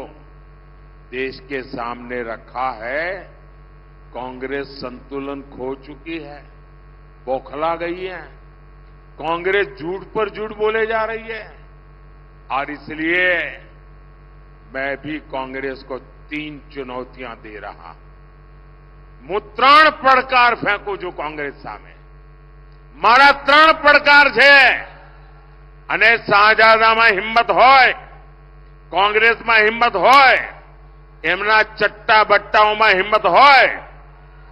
देश के सामने रखा है, कांग्रेस संतुलन खो चुकी है, बौखला गई है। कांग्रेस झूठ पर झूठ बोले जा रही है। और इसलिए मैं भी कांग्रेस को 3 चुनौतियां दे रहा। હું 3 પડકાર ફેંકું છું કોંગ્રેસ સામે। મારા 3 પડકાર છે અને શાહજાદામાં હિંમત હોય, કોંગ્રેસમાં હિંમત હોય, એમના ચટ્ટા બટ્ટાઓમાં हिम्मत હોય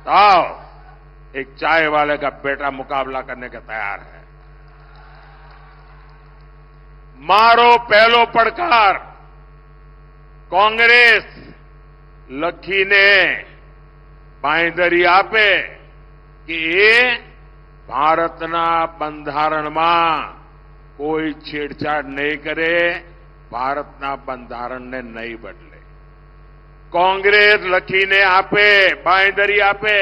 तो एक चाय वाले का बेटा मुकाबला करने के तैयार है। मारो पहलो પડકાર कांग्रेस લખીને બાંયધરી આપે કે એ ભારતના બંધારણમાં કોઈ છેડછાડ નહીં કરે, ભારતના બંધારણને નહીં બદલે। कांग्रेस લખીને આપે, બાંયધરી આપે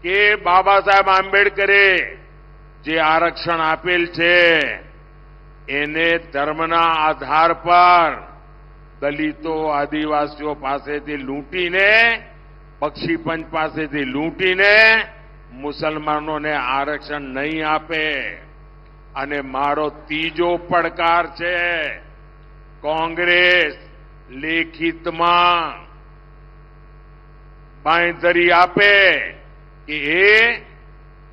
કે બાબા સાહેબ આંબેડકરે જે આરક્ષણ આપેલ છે એને ધર્મના આધાર પર દલિતો, આદિવાસીઓ પાસેથી લૂંટીને, બક્ષીપંચ પાસેથી લૂંટીને મુસલમાનોને આરક્ષણ નહીં આપે। અને મારો ત્રીજો પડકાર છે कांग्रेस લેખિતમાં બાંયધરી આપે કે એ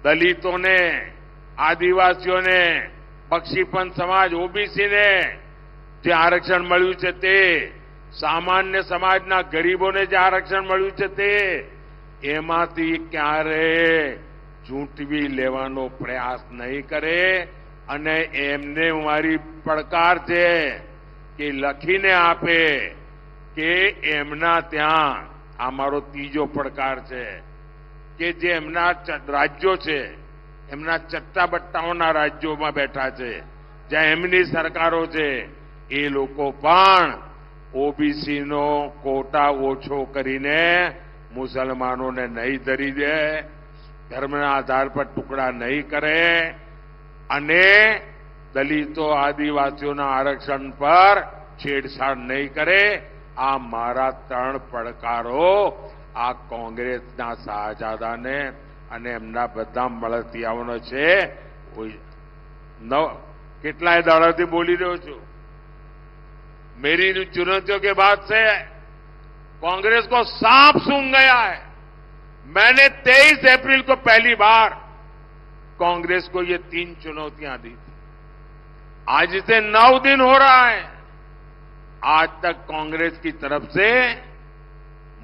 દલિતોને, આદિવાસીઓને, બક્ષીપંચ સમાજ, ઓબીસીને જે આરક્ષણ મળ્યું છે તે, સામાન્ય સમાજના ગરીબોને જે આરક્ષણ મળ્યું છે તે, એમાંથી ક્યારે ઝૂંટવી લેવાનો પ્રયાસ નહીં કરે। અને એમને મારી પડકાર છે કે લખીને આપે કે એમના ત્યાં, આ મારો ત્રીજો પડકાર છે, કે જે એમના રાજ્યો છે, એમના ચટ્ટાબટ્ટાઓના રાજ્યોમાં બેઠા છે, જ્યાં એમની સરકારો છે, એ લોકો પણ ઓબીસીનો કોટા ઓછો કરીને મુસલમાનોને નહીં ધરી દે, ધર્મના આધાર પર ટુકડા નહીં કરે અને દલિતો, આદિવાસીઓના આરક્ષણ પર છેડછાડ નહીં કરે। આ મારા 3 પડકારો આ કોંગ્રેસના શાહજાદાને અને એમના બધા મળતિયાઓનો છે। કેટલાય દાડાથી બોલી રહ્યો છું। मेरी चुनौतियों के बाद से कांग्रेस को सांप सूंघ गया है। मैंने 23 अप्रैल को पहली बार कांग्रेस को ये 3 चुनौतियां दी थी। आज इसे 9 दिन हो रहा है। आज तक कांग्रेस की तरफ से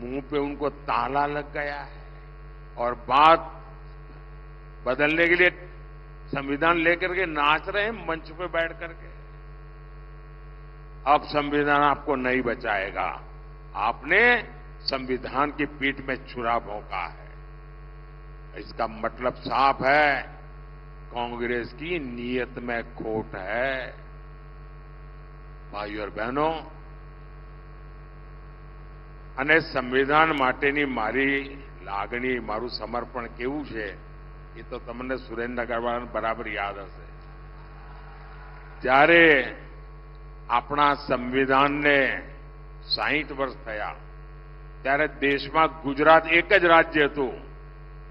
मुंह पे उनको ताला लग गया है और बात बदलने के लिए संविधान लेकर के नाच रहे हैं मंच पे बैठ करके। अब संविधान आपको नहीं बचाएगा। आपने संविधान की पीठ में छुरा भोंका है। इसका मतलब साफ है, कांग्रेस की नीयत में खोट है। भाइयों और बहनों, અને સંવિધાન માટેની મારી લાગણી, મારું સમર્પણ કેવું છે એ તો તમને સુરેન્દ્રનગરવાળાને બરાબર યાદ હશે। જ્યારે આપણા સંવિધાનને 60 વર્ષ થયા ત્યારે દેશમાં ગુજરાત એક જ રાજ્ય હતું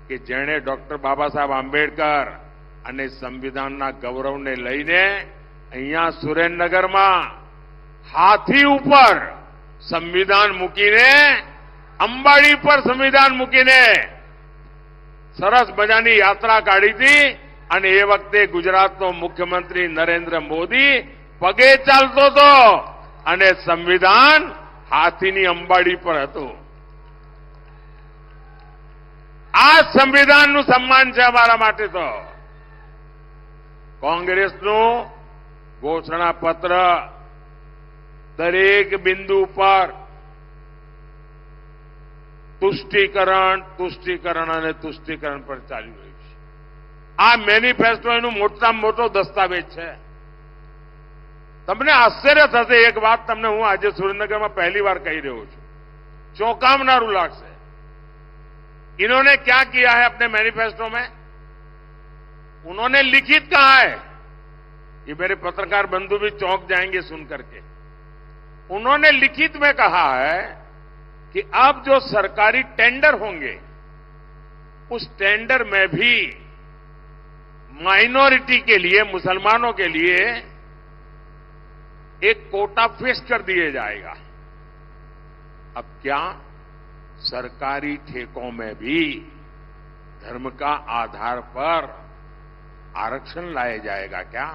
કે જેણે ડોક્ટર બાબા સાહેબ આંબેડકર અને સંવિધાનના ગૌરવને લઈને અહીંયા સુરેન્દ્રનગરમાં હાથી ઉપર સંવિધાન મૂકીને અંબાડી પર સંવિધાન મૂકીને સરસ મજાની યાત્રા કાઢી હતી અને એ વખતે ગુજરાતનો મુખ્યમંત્રી નરેન્દ્ર મોદી પગે ચાલતો હતો અને સંવિધાન હાથીની અંબાડી પર હતું. આ સંવિધાનનું સન્માન છે અમારા માટે. તો કોંગ્રેસનું ઘોષણાપત્ર દરેક બિંદુ પર તુષ્ટિકરણ અને તુષ્ટિકરણ પર ચાલી રહ્યું છે. આ મેનિફેસ્ટો એનું મોટામાં મોટો દસ્તાવેજ છે. તમને આશ્ચર્ય થશે, એક વાત તમને હું આજે સુરેન્દ્રનગરમાં પહેલી વાર કહી રહ્યો છું, चौंकावनारू लागसे. इन्होंने क्या किया है अपने मैनिफेस्टो में? उन्होंने लिखित कहा है, ये मेरे पत्रकार बंधु भी चौंक जाएंगे सुन करके. उन्होंने लिखित में कहा है कि अब जो सरकारी टेंडर होंगे उस टेंडर में भी माइनॉरिटी के लिए, मुसलमानों के लिए एक कोटा फिक्स कर दिया जाएगा. अब क्या सरकारी ठेकों में भी धर्म का आधार पर आरक्षण लाया जाएगा क्या?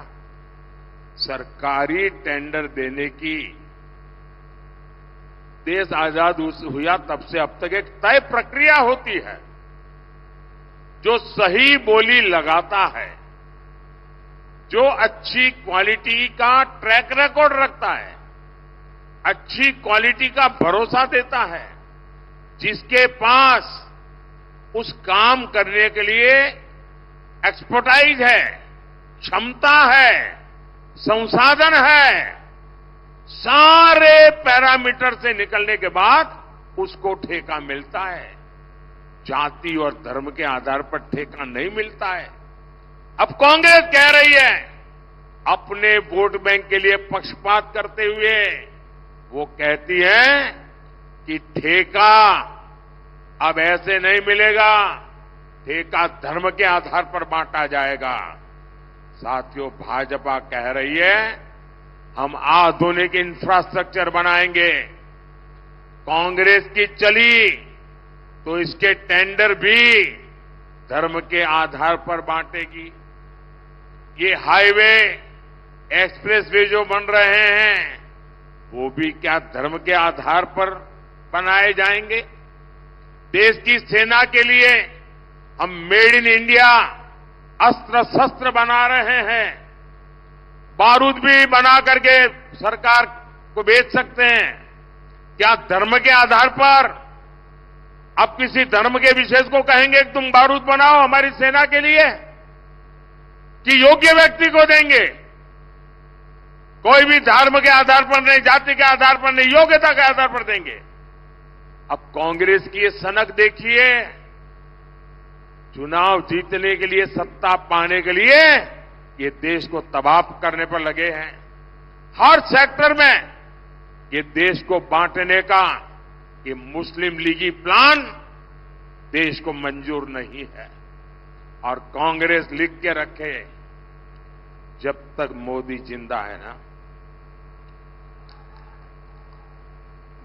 सरकारी टेंडर देने की देश आजाद हुआ तब से अब तक एक तय प्रक्रिया होती है. जो सही बोली लगाता है, जो अच्छी क्वालिटी का ट्रैक रिकॉर्ड रखता है, अच्छी क्वालिटी का भरोसा देता है, जिसके पास उस काम करने के लिए एक्सपर्टाइज है, क्षमता है, संसाधन है, सारे पैरामीटर से निकलने के बाद उसको ठेका मिलता है. जाति और धर्म के आधार पर ठेका नहीं मिलता है. अब कांग्रेस कह रही है, अपने वोट बैंक के लिए पक्षपात करते हुए वो कहती है कि ठेका अब ऐसे नहीं मिलेगा, ठेका धर्म के आधार पर बांटा जाएगा. साथियों, भाजपा कह रही है हम आधुनिक इंफ्रास्ट्रक्चर बनाएंगे. कांग्रेस की चली तो इसके टेंडर भी धर्म के आधार पर बांटेगी. ये हाईवे, एक्सप्रेसवे जो बन रहे हैं वो भी क्या धर्म के आधार पर बनाए जाएंगे? देश की सेना के लिए हम मेड इन इंडिया अस्त्र शस्त्र बना रहे हैं. बारूद भी बना करके सरकार को बेच सकते हैं. क्या धर्म के आधार पर अब किसी धर्म के विशेष को कहेंगे कि तुम बारूद बनाओ हमारी सेना के लिए, कि योग्य व्यक्ति को देंगे? कोई भी धर्म के आधार पर नहीं, जाति के आधार पर नहीं, योग्यता के आधार पर देंगे. अब कांग्रेस की ये सनक देखिए, चुनाव जीतने के लिए, सत्ता पाने के लिए ये देश को तबाह करने पर लगे हैं. हर सेक्टर में ये देश को बांटने का ये मुस्लिम लीगी प्लान देश को मंजूर नहीं है. और कांग्रेस लिख के रखे, जब तक मोदी जिंदा है ना,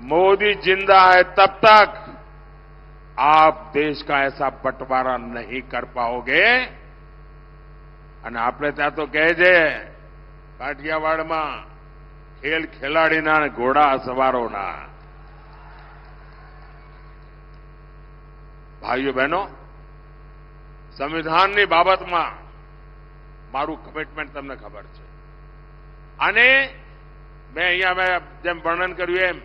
मोदी जिंदा है तब तक आप देश का ऐसा बंटवारा नहीं कर पाओगे. અને આપણે ત્યાં તો કહે છે કાઠિયાવાડમાં ખેલ ખેલાડીના અને ઘોડા સવારોના. ભાઈઓ બહેનો, સંવિધાનની બાબતમાં મારું કમિટમેન્ટ તમને ખબર છે. અને મેં અહીંયા જેમ વર્ણન કર્યું એમ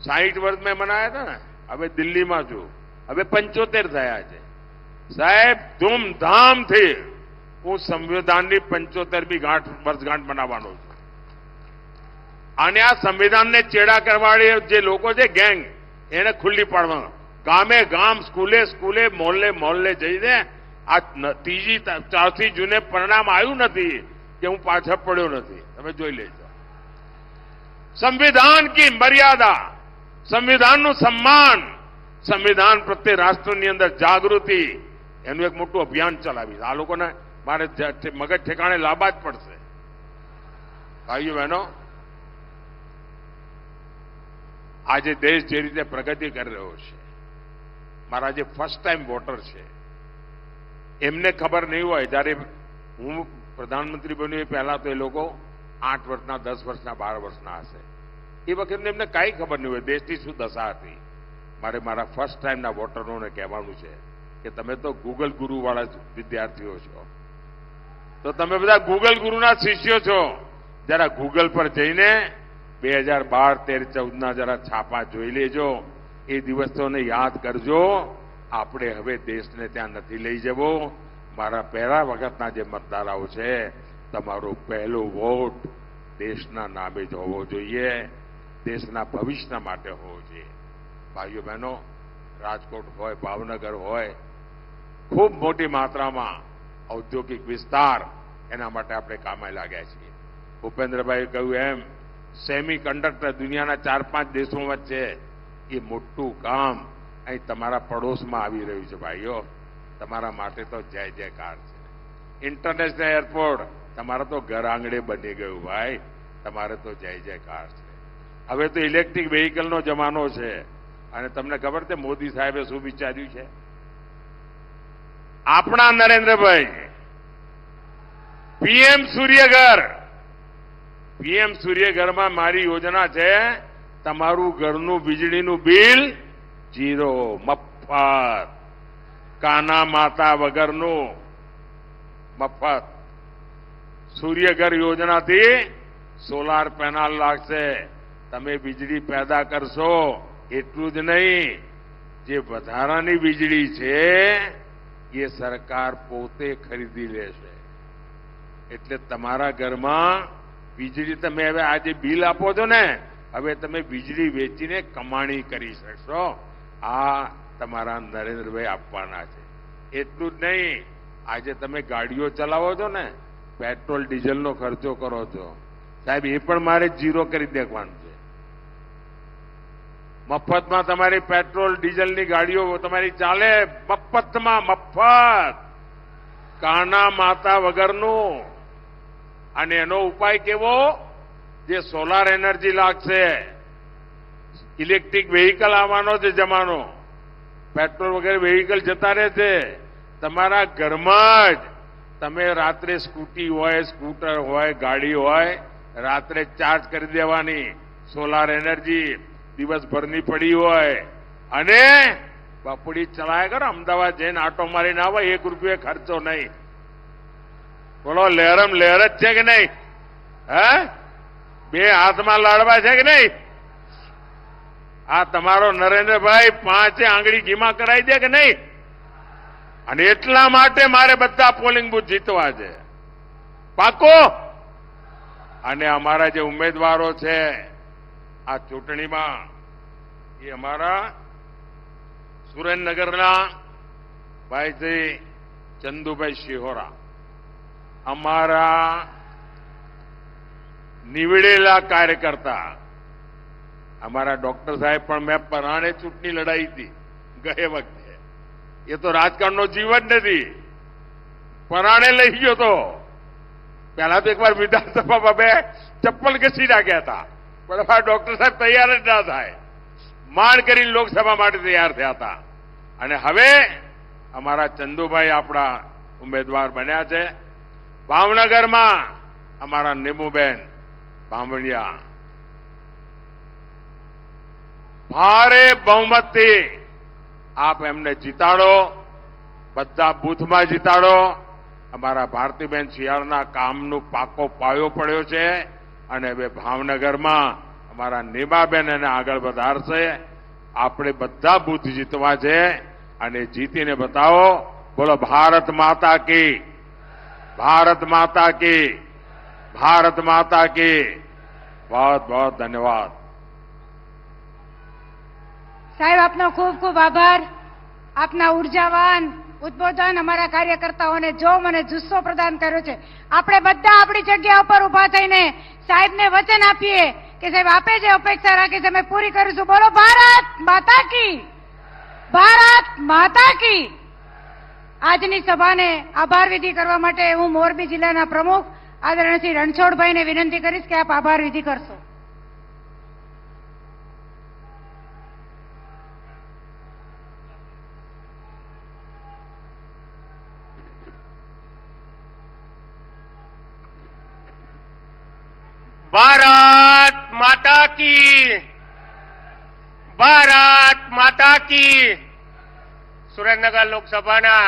60 વર્ષ મેં મનાયા હતા ને, હવે દિલ્હીમાં છું, હવે 75 થયા છે. સાહેબ, ધૂમધામથી હું સંવિધાનની 75મી વર્ષગાંઠ મનાવવાનો છું. અને આ સંવિધાનને ચેડા કરવાળી જે લોકો છે, ગેંગ, એને ખુલ્લી પાડવા, ગામે ગામ, સ્કૂલે સ્કૂલે, મોહલ્લે મોહલ્લે જઈને આ ત્રીજી ચોથી જૂને પરિણામ આવ્યું નથી કે હું પાછળ પડ્યો નથી. તમે જોઈ લેજો. સંવિધાન કી મર્યાદા, સંવિધાનનું સન્માન, સંવિધાન પ્રત્યે રાષ્ટ્રની અંદર જાગૃતિ, એનું એક મોટું અભિયાન ચલાવીશ. આ લોકોને મારે મગજ ઠેકાણે લાવવા જ પડશે. ભાઈઓ બહેનો, આજે દેશ જે રીતે પ્રગતિ કરી રહ્યો છે, મારા જે ફર્સ્ટ ટાઈમ વોટર છે એમને ખબર નહીં હોય, જ્યારે હું પ્રધાનમંત્રી બન્યો એ પહેલા તો એ લોકો 8 વર્ષના, 10 વર્ષના, 12 વર્ષના હશે. એ વખતે એમને કાંઈ ખબર નહીં હોય દેશની શું દશા હતી. મારે મારા ફર્સ્ટ ટાઈમના વોટરોને કહેવાનું છે કે તમે તો ગૂગલ ગુરુવાળા વિદ્યાર્થીઓ છો, તો તમે બધા ગૂગલ ગુરુના શિષ્યો છો. જરા ગૂગલ પર જઈને 2012, 13, 14ના જરા છાપા જોઈ લેજો. એ દિવસોને યાદ કરજો. આપણે હવે દેશને ત્યાં નથી લઈ જવો. મારા પહેલા વખતના જે મતદારો છે, તમારો પહેલો વોટ દેશના નામે જ હોવો જોઈએ, દેશના ભવિષ્ય માટે હોવો જોઈએ. ભાઈઓ બહેનો, રાજકોટ હોય, ભાવનગર હોય, ખૂબ મોટી માત્રામાં ઔદ્યોગિક વિસ્તાર, એના માટે આપણે કામે લાગ્યા છીએ. ભૂપેન્દ્રભાઈએ કહ્યું એમ, સેમી કન્ડક્ટર દુનિયાના 4-5 દેશો વચ્ચે એ મોટું કામ અહીં તમારા પડોશમાં આવી રહ્યું છે. ભાઈઓ, તમારા માટે તો જય જયકાર છે. ઇન્ટરનેશનલ એરપોર્ટ તમારા તો ઘર આંગણે બની ગયું. ભાઈ, તમારે તો જય જયકાર છે. હવે તો ઇલેક્ટ્રિક વ્હીકલનો જમાનો છે. અને તમને ખબર છે મોદી સાહેબે શું વિચાર્યું છે? આપણા નરેન્દ્રભાઈ પીએમ સૂર્યઘર, પીએમ સૂર્યઘરમાં મારી યોજના છે, તમારું ઘરનું વીજળીનું બિલ 0, મફત, કાના માતા વગરનું મફત. સૂર્યઘર યોજનાથી સોલાર પેનલ લાગશે, તમે વીજળી પેદા કરશો. એટલું જ નહીં, જે વધારાની વીજળી છે એ સરકાર પોતે ખરીદી લેશે. એટલે તમારા ઘરમાં વીજળી તમે હવે આજે બિલ આપો છો ને, હવે તમે વીજળી વેચીને કમાણી કરી શકશો. આ તમારા નરેન્દ્રભાઈ આપવાના છે. એટલું જ નહીં, આજે તમે ગાડીઓ ચલાવો છો ને, પેટ્રોલ ડીઝલનો ખર્ચો કરો છો, સાહેબ એ પણ મારે 0 કરી દેવાનું છે. મફતમાં તમારી પેટ્રોલ ડીઝલની ગાડીઓ તમારી ચાલે, મફતમાં, મફત, કાના માતા વગરનું. અને એનો ઉપાય કેવો? જે સોલાર એનર્જી લાગશે, ઇલેક્ટ્રિક વ્હીકલ આવવાનો છે જમાનો, પેટ્રોલ વગેરે વ્હીકલ જતા રહેશે. તમારા ઘરમાં જ તમે રાત્રે સ્કૂટી હોય, સ્કૂટર હોય, ગાડી હોય, રાત્રે ચાર્જ કરી દેવાની. સોલાર એનર્જી દિવસભરની પડી હોય અને બપોરી ચલાય કરો. અમદાવાદ જઈને આટો મારીને આવો, 1 રૂપિયો ખર્ચો નહીં. બોલો, લહેરમ લહેર જ છે કે નહીં? હે, 2 હાથમાં લાડવા છે કે નહીં? આ તમારો નરેન્દ્રભાઈ 5 આંગળી ઘીમાં કરાવી દે કે નહીં? અને એટલા માટે મારે બધા પોલિંગ બૂથ જીતવા છે, પાકો. અને અમારા જે ઉમેદવારો છે આ ચૂંટણીમાં, એ અમારા સુરેન્દ્રનગરના ભાઈ શ્રી ચંદુભાઈ શિહોરા, અમારા નીવડેલા કાર્યકર્તા, અમારા ડોક્ટર સાહેબ પણ મેં પરાણે ચૂંટણી લડાઈ હતી ગયે વખતે. એ તો રાજકારણનો જીવ જ નથી, પરાણે લઈ ગયો તો. પહેલા તો એકવાર વિધાનસભામાં 2 ચપ્પલ ઘસી નાખ્યા હતા, પણ અમારા ડોક્ટર સાહેબ તૈયાર જ ના થાય, માંડ કરીને લોકસભા માટે તૈયાર થયા હતા. અને હવે અમારા ચંદુભાઈ આપણા ઉમેદવાર બન્યા છે. ભાવનગરમાં અમારા નીમુબેન બામણિયા ભારે બહુમતથી આપ એમને જીતાડો, બધા બૂથમાં જીતાડો. અમારા ભારતીબેન શિયાળના કામનું પાકો પાયો પડ્યો છે અને હવે ભાવનગરમાં અમારા નીમાબેન એને આગળ વધારશે. આપણે બધા બૂથ જીતવા છે અને જીતીને બતાવો. બોલો, ભારત માતા કી, ભારત માતા કી, ભારત માતા કી. बहुत बहुत धन्यवाद. સાહેબ, આપનો ખૂબ ખૂબ આભાર. આપના ઉર્જાવાન ઉદબોધન અમારા કાર્યકર્તાઓને જોમ અને જુસ્સો પ્રદાન કર્યો છે. આપણે બધા આપણી જગ્યા ઉપર ઉભા થઈને સાહેબને વચન આપીએ કે સાહેબ આપે જે અપેક્ષા રાખી છે અમે પૂરી કરીશું. બોલો, ભારત માતા કી, ભારત માતા કી. આજની સભાને આભાર વિધિ કરવા માટે હું મોરબી જિલ્લાના પ્રમુખ આદરણીય શ્રી રણછોડભાઈને વિનંતી કરીશ કે આપ આભાર વિધિ કરશો. ભારત માતા કી સુરેન્દ્રનગર લોકસભાના